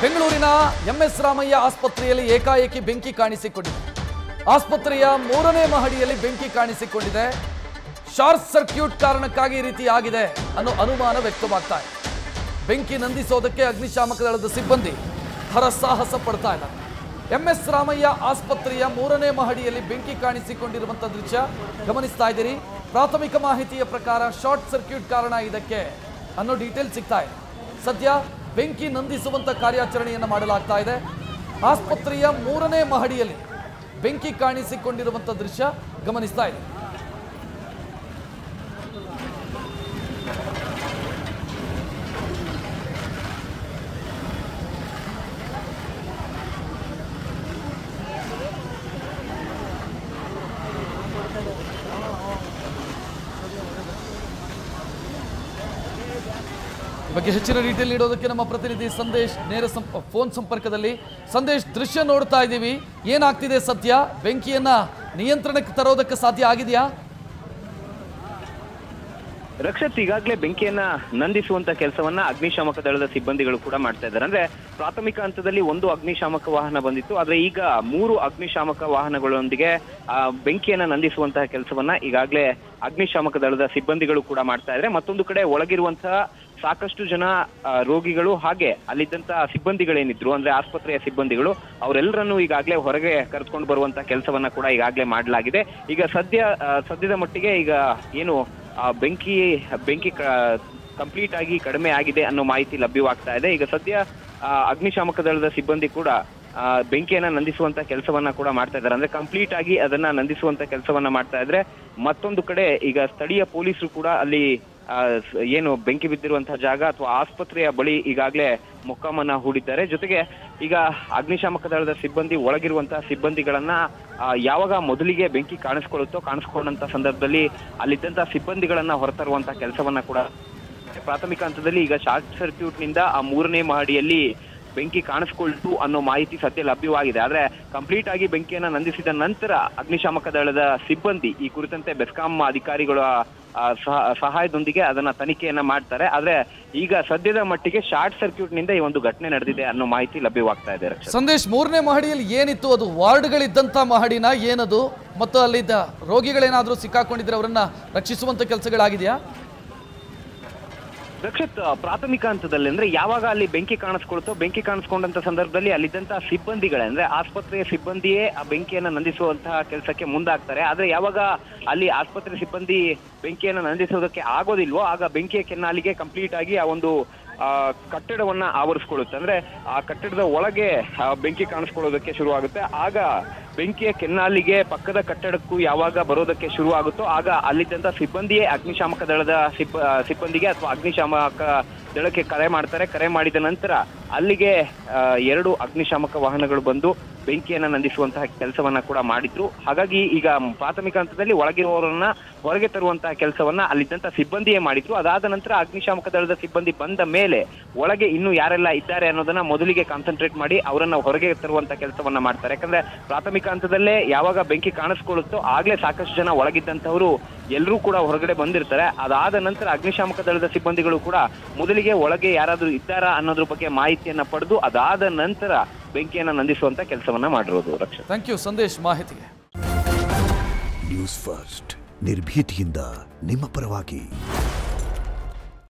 ಬೆಂಗಳೂರಿನ ಎಂಎಸ್ ರಾಮಯ್ಯ ಆಸ್ಪತ್ರೆಯಲ್ಲಿ ಏಕಾಏಕಿ ಬೆಂಕಿ ಕಾಣಿಸಿಕೊಂಡಿದೆ. ಆಸ್ಪತ್ರೆಯ 3ನೇ ಮಹಡಿಯಲ್ಲಿ ಬೆಂಕಿ ಕಾಣಿಸಿಕೊಂಡಿದೆ. ಶಾರ್ಟ್ ಸರ್ಕ್ಯೂಟ್ ಕಾರಣಕ್ಕಾಗಿ ಈ ರೀತಿ ಆಗಿದೆ ಅನ್ನೋ ಅನುಮಾನ ವ್ಯಕ್ತವಾಗ್ತಾ ಇದೆ. ಬೆಂಕಿ ನಂದಿಸೋದಕ್ಕೆ ಅಗ್ನಿಶಾಮಕ ದಳದ ಸಿಬ್ಬಂದಿ ಹರಸಾಹಸ ಪಡ್ತಾ ಇದ್ದಾರೆ. ಎಂಎಸ್ ರಾಮಯ್ಯ ಆಸ್ಪತ್ರೆಯ 3ನೇ ಮಹಡಿಯಲ್ಲಿ ಬೆಂಕಿ ಕಾಣಿಸಿಕೊಂಡಿರುವಂತಹ ದೃಶ್ಯ ಗಮನಿಸ್ತಾ ಇದ್ದೀರಿ. ಪ್ರಾಥಮಿಕ ಮಾಹಿತಿಯ ಪ್ರಕಾರ ಶಾರ್ಟ್ ಸರ್ಕ್ಯೂಟ್ ಕಾರಣ ಇದಕ್ಕೆ ಅನ್ನೋ ಡೀಟೇಲ್ ಸಿಗ್ತಾ ಇದೆ. ಸದ್ಯ ಬೆಂಕಿ ನಂದಿಸುವಂತ ಕಾರ್ಯಾಚರಣೆಯನ್ನು ಮಾಡಲಾಗ್ತಾ ಇದೆ. ಆಸ್ಪತ್ರೆಯ 3ನೇ ಮಹಡಿಯಲ್ಲಿ ಬೆಂಕಿ ಕಾಣಿಸಿಕೊಂಡಿರುವಂತ ದೃಶ್ಯ ಗಮನಿಸ್ತಾ ಇದೆ. ಬಗ್ಗೆ ಹೆಚ್ಚಿನ ಡೀಟೇಲ್ ನೀಡೋದಕ್ಕೆ ನಮ್ಮ ಪ್ರತಿನಿಧಿ ಸಂದೇಶ್ ನೇರ ಫೋನ್ ಸಂಪರ್ಕದಲ್ಲಿ. ಸಂದೇಶ್, ದೃಶ್ಯ ನೋಡ್ತಾ ಇದ್ದೀವಿ, ಏನಾಗ್ತಿದೆ ಸದ್ಯ? ಬೆಂಕಿಯನ್ನ ನಿಯಂತ್ರಣಕ್ಕೆ ತರೋದಕ್ಕೆ ಸಾಧ್ಯ ಆಗಿದೆಯಾ? ರಕ್ಷತ್, ಈಗಾಗಲೇ ಬೆಂಕಿಯನ್ನ ನಂದಿಸುವಂತ ಕೆಲಸವನ್ನ ಅಗ್ನಿಶಾಮಕ ದಳದ ಸಿಬ್ಬಂದಿಗಳು ಕೂಡ ಮಾಡ್ತಾ ಇದ್ದಾರೆ. ಅಂದ್ರೆ ಪ್ರಾಥಮಿಕ ಹಂತದಲ್ಲಿ 1 ಅಗ್ನಿಶಾಮಕ ವಾಹನ ಬಂದಿತ್ತು, ಆದ್ರೆ ಈಗ 3 ಅಗ್ನಿಶಾಮಕ ವಾಹನಗಳೊಂದಿಗೆ ಬೆಂಕಿಯನ್ನ ನಂದಿಸುವಂತಹ ಕೆಲಸವನ್ನ ಈಗಾಗಲೇ ಅಗ್ನಿಶಾಮಕ ದಳದ ಸಿಬ್ಬಂದಿಗಳು ಕೂಡ ಮಾಡ್ತಾ ಇದ್ದಾರೆ. ಮತ್ತೊಂದು ಕಡೆ ಒಳಗಿರುವಂತಹ ಸಾಕಷ್ಟು ಜನ ರೋಗಿಗಳು ಹಾಗೆ ಅಲ್ಲಿದ್ದಂತಹ ಸಿಬ್ಬಂದಿಗಳೇನಿದ್ರು, ಅಂದ್ರೆ ಆಸ್ಪತ್ರೆಯ ಸಿಬ್ಬಂದಿಗಳು, ಅವರೆಲ್ಲರನ್ನು ಈಗಾಗಲೇ ಹೊರಗೆ ಕರೆದುಕೊಂಡು ಬರುವಂತಹ ಕೆಲಸವನ್ನ ಕೂಡ ಈಗಾಗಲೇ ಮಾಡಲಾಗಿದೆ. ಈಗ ಸದ್ಯದ ಮಟ್ಟಿಗೆ ಈಗ ಏನು ಬೆಂಕಿ ಕಂಪ್ಲೀಟ್ ಆಗಿ ಕಡಿಮೆ ಆಗಿದೆ ಅನ್ನೋ ಮಾಹಿತಿ ಲಭ್ಯವಾಗ್ತಾ ಇದೆ. ಈಗ ಸದ್ಯ ಅಗ್ನಿಶಾಮಕ ದಳದ ಸಿಬ್ಬಂದಿ ಕೂಡ ಬೆಂಕಿಯನ್ನ ನಂದಿಸುವಂತ ಕೆಲಸವನ್ನ ಕೂಡ ಮಾಡ್ತಾ ಇದ್ದಾರೆ. ಅಂದ್ರೆ ಕಂಪ್ಲೀಟ್ ಆಗಿ ಅದನ್ನ ನಂದಿಸುವಂತ ಕೆಲಸವನ್ನ ಮಾಡ್ತಾ ಇದ್ರೆ, ಮತ್ತೊಂದು ಕಡೆ ಈಗ ಸ್ಥಳೀಯ ಪೊಲೀಸರು ಕೂಡ ಅಲ್ಲಿ ಏನು ಬೆಂಕಿ ಬಿದ್ದಿರುವಂತಹ ಜಾಗ ಅಥವಾ ಆಸ್ಪತ್ರೆಯ ಬಳಿ ಈಗಾಗಲೇ ಮೊಕ್ಕಾಮನ್ನ ಹೂಡಿದ್ದಾರೆ. ಜೊತೆಗೆ ಈಗ ಅಗ್ನಿಶಾಮಕ ದಳದ ಸಿಬ್ಬಂದಿ ಒಳಗಿರುವಂತಹ ಸಿಬ್ಬಂದಿಗಳನ್ನ ಯಾವಾಗ ಮೊದಲಿಗೆ ಬೆಂಕಿ ಕಾಣಿಸ್ಕೊಂಡಂತ ಸಂದರ್ಭದಲ್ಲಿ ಅಲ್ಲಿದ್ದಂತಹ ಸಿಬ್ಬಂದಿಗಳನ್ನ ಹೊರತರುವಂತಹ ಕೆಲಸವನ್ನ ಕೂಡ ಪ್ರಾಥಮಿಕ ಹಂತದಲ್ಲಿ ಈಗ ಶಾರ್ಟ್ ಸರ್ಕ್ಯೂಟ್ ನಿಂದ ಆ 3ನೇ ಮಹಡಿಯಲ್ಲಿ ಬೆಂಕಿ ಕಾಣಿಸ್ಕೊಳ್ತು ಅನ್ನೋ ಮಾಹಿತಿ ಸದ್ಯ ಲಭ್ಯವಾಗಿದೆ. ಆದ್ರೆ ಕಂಪ್ಲೀಟ್ ಆಗಿ ಬೆಂಕಿಯನ್ನ ನಂದಿಸಿದ ನಂತರ ಅಗ್ನಿಶಾಮಕ ದಳದ ಸಿಬ್ಬಂದಿ ಈ ಕುರಿತಂತೆ ಬೆಸ್ಕಾಂ ಅಧಿಕಾರಿಗಳ ಸಹಾಯದೊಂದಿಗೆ ಅದನ್ನ ತನಿಖೆಯನ್ನ ಮಾಡ್ತಾರೆ. ಆದ್ರೆ ಈಗ ಸದ್ಯದ ಮಟ್ಟಿಗೆ ಶಾರ್ಟ್ ಸರ್ಕ್ಯೂಟ್ ನಿಂದ ಈ ಒಂದು ಘಟನೆ ನಡೆದಿದೆ ಅನ್ನೋ ಮಾಹಿತಿ ಲಭ್ಯವಾಗ್ತಾ ಇದೆ. ಸಂದೇಶ್, 3ನೇ ಮಹಡಿಯಲ್ಲಿ ಏನಿತ್ತು? ಅದು ವಾರ್ಡ್ಗಳಿದ್ದಂತ ಮಹಡಿನ ಏನದು? ಮತ್ತು ಅಲ್ಲಿದ್ದ ರೋಗಿಗಳೇನಾದ್ರೂ ಸಿಕ್ಕಾಕೊಂಡಿದ್ರೆ ಅವರನ್ನ ರಕ್ಷಿಸುವಂತ ಕೆಲಸಗಳಾಗಿದೆಯಾ? ರಕ್ಷತ್, ಪ್ರಾಥಮಿಕ ಹಂತದಲ್ಲಿ ಅಂದ್ರೆ ಯಾವಾಗ ಅಲ್ಲಿ ಬೆಂಕಿ ಕಾಣಿಸ್ಕೊಂಡಂತ ಸಂದರ್ಭದಲ್ಲಿ ಅಲ್ಲಿದ್ದಂತಹ ಸಿಬ್ಬಂದಿಗಳೇ, ಅಂದ್ರೆ ಆಸ್ಪತ್ರೆಯ ಸಿಬ್ಬಂದಿಯೇ ಆ ಬೆಂಕಿಯನ್ನ ನಂದಿಸುವಂತಹ ಕೆಲಸಕ್ಕೆ ಮುಂದಾಗ್ತಾರೆ. ಆದ್ರೆ ಯಾವಾಗ ಅಲ್ಲಿ ಆಸ್ಪತ್ರೆ ಸಿಬ್ಬಂದಿ ಬೆಂಕಿಯನ್ನ ನಂದಿಸೋದಕ್ಕೆ ಆಗೋದಿಲ್ವೋ ಆಗ ಬೆಂಕಿಯ ಕೆನ್ನಾಲಿಗೆ ಕಂಪ್ಲೀಟ್ ಆಗಿ ಆ ಒಂದು ಕಟ್ಟಡವನ್ನ ಆವರಿಸ್ಕೊಳ್ಳುತ್ತೆ. ಅಂದ್ರೆ ಆ ಕಟ್ಟಡದ ಒಳಗೆ ಬೆಂಕಿ ಕಾಣಿಸ್ಕೊಳ್ಳೋದಕ್ಕೆ ಶುರು ಆಗುತ್ತೆ. ಆಗ ಬೆಂಕಿಯ ಕೆನ್ನಾಲಿಗೆ ಪಕ್ಕದ ಕಟ್ಟಡಕ್ಕೂ ಯಾವಾಗ ಬರೋದಕ್ಕೆ ಶುರು ಆಗುತ್ತೋ ಆಗ ಅಲ್ಲಿದ್ದಂತ ಸಿಬ್ಬಂದಿಯೇ ಅಗ್ನಿಶಾಮಕ ದಳದ ಸಿಬ್ಬಂದಿಗೆ ಅಥವಾ ಅಗ್ನಿಶಾಮಕ ದಳಕ್ಕೆ ಕರೆ ಮಾಡ್ತಾರೆ. ಕರೆ ಮಾಡಿದ ನಂತರ ಅಲ್ಲಿಗೆ 2 ಅಗ್ನಿಶಾಮಕ ವಾಹನಗಳು ಬಂದು ಬೆಂಕಿಯನ್ನ ನಂದಿಸುವಂತಹ ಕೆಲಸವನ್ನ ಕೂಡ ಮಾಡಿದ್ರು. ಹಾಗಾಗಿ ಈಗ ಪ್ರಾಥಮಿಕ ಹಂತದಲ್ಲಿ ಒಳಗಿರುವವರನ್ನ ಹೊರಗೆ ತರುವಂತಹ ಕೆಲಸವನ್ನ ಅಲ್ಲಿದ್ದಂತ ಸಿಬ್ಬಂದಿಯೇ ಮಾಡಿದ್ರು. ಅದಾದ ನಂತರ ಅಗ್ನಿಶಾಮಕ ದಳದ ಸಿಬ್ಬಂದಿ ಬಂದ ಮೇಲೆ ಒಳಗೆ ಇನ್ನು ಯಾರೆಲ್ಲ ಇದ್ದಾರೆ ಅನ್ನೋದನ್ನ ಮೊದಲಿಗೆ ಕಾನ್ಸಂಟ್ರೇಟ್ ಮಾಡಿ ಅವರನ್ನ ಹೊರಗೆ ತರುವಂತ ಕೆಲಸವನ್ನ ಮಾಡ್ತಾರೆ. ಯಾಕಂದ್ರೆ ಪ್ರಾಥಮಿಕ ಹಂತದಲ್ಲೇ ಯಾವಾಗ ಬೆಂಕಿ ಕಾಣಿಸ್ಕೊಳ್ಳುತ್ತೋ ಆಗ್ಲೇ ಸಾಕಷ್ಟು ಜನ ಒಳಗಿದ್ದಂತವರು ಎಲ್ಲರೂ ಕೂಡ ಹೊರಗಡೆ ಬಂದಿರ್ತಾರೆ. ಅದಾದ ನಂತರ ಅಗ್ನಿಶಾಮಕ ದಳದ ಸಿಬ್ಬಂದಿಗಳು ಕೂಡ ಮೊದಲಿಗೆ ಒಳಗೆ ಯಾರಾದ್ರೂ ಇದ್ದಾರಾ ಅನ್ನೋದ್ರ ಬಗ್ಗೆ ಮಾಹಿತಿಯನ್ನ ಪಡೆದು ಅದಾದ ನಂತರ ಬೆಂಕಿಯನ್ನ ನಂದಿಸುವಂತ ಕೆಲಸವನ್ನ ಮಾಡಿರೋದು. ರಕ್ಷಾ, ಥ್ಯಾಂಕ್ ಯು ಸಂದೇಶ್ ಮಾಹಿತಿಗೆ. ನ್ಯೂಸ್ ಫಸ್ಟ್ ನಿರ್ಭೀತಿಯಿಂದ ನಿಮ್ಮ ಪರವಾಗಿ.